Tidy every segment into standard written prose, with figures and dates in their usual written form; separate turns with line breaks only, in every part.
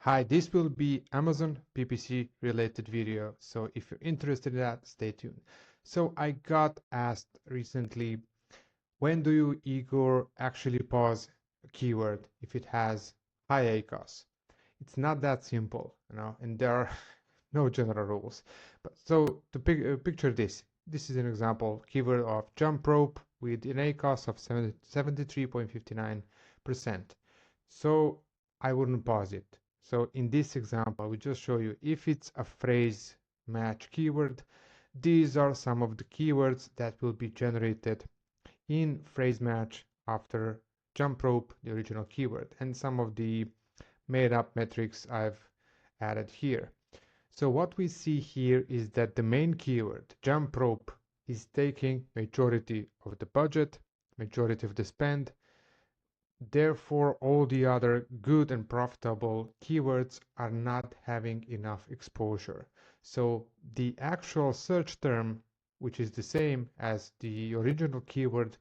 Hi, this will be Amazon PPC related video. So if you're interested in that, stay tuned. So I got asked recently, when do you, Igor, actually pause a keyword if it has high ACoS? It's not that simple, and there are no general rules. But so to picture this, this is an example keyword of jump rope with an ACoS of 73.59%. So I wouldn't pause it. So in this example, I will just show you if it's a phrase match keyword, these are some of the keywords that will be generated in phrase match after jump rope, the original keyword, and some of the made up metrics I've added here. So what we see here is that the main keyword, jump rope, is taking majority of the budget, majority of the spend. Therefore, all the other good and profitable keywords are not having enough exposure. So the actual search term, which is the same as the original keyword,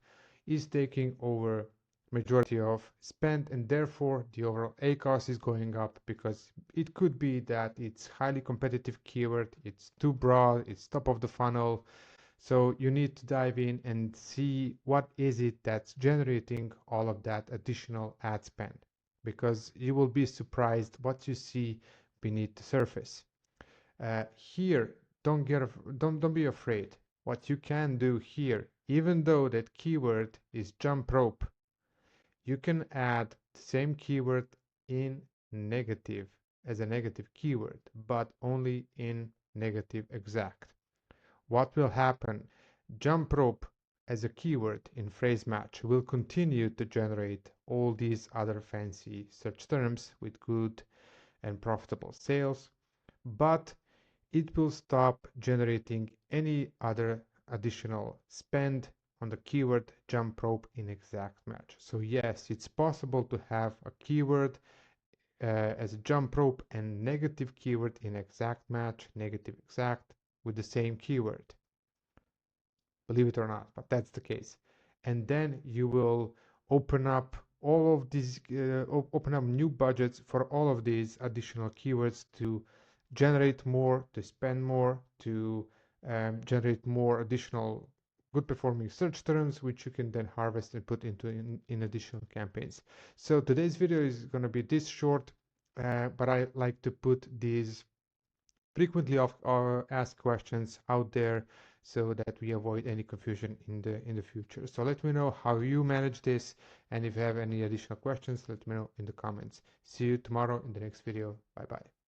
is taking over majority of spend, and therefore the overall ACoS is going up because it could be that it's highly competitive keyword, it's too broad, it's top of the funnel. So you need to dive in and see what is it that's generating all of that additional ad spend, because you will be surprised what you see beneath the surface. Here, don't be afraid. What you can do here, even though that keyword is jump rope, you can add the same keyword in negative as a negative keyword, but only in negative exact. What will happen? Jump rope as a keyword in phrase match will continue to generate all these other fancy search terms with good and profitable sales, but it will stop generating any other additional spend on the keyword jump rope in exact match. So yes, it's possible to have a keyword as a jump rope and negative keyword in exact match, negative exact with the same keyword. Believe it or not, but that's the case. And then you will open up all of these, open up new budgets for all of these additional keywords to generate more, to spend more, to generate more additional good performing search terms, which you can then harvest and put into in additional campaigns. So today's video is going to be this short, but I like to put these frequently asked questions out there so that we avoid any confusion in the future. So let me know how you manage this, and if you have any additional questions, let me know in the comments. See you tomorrow in the next video. Bye bye.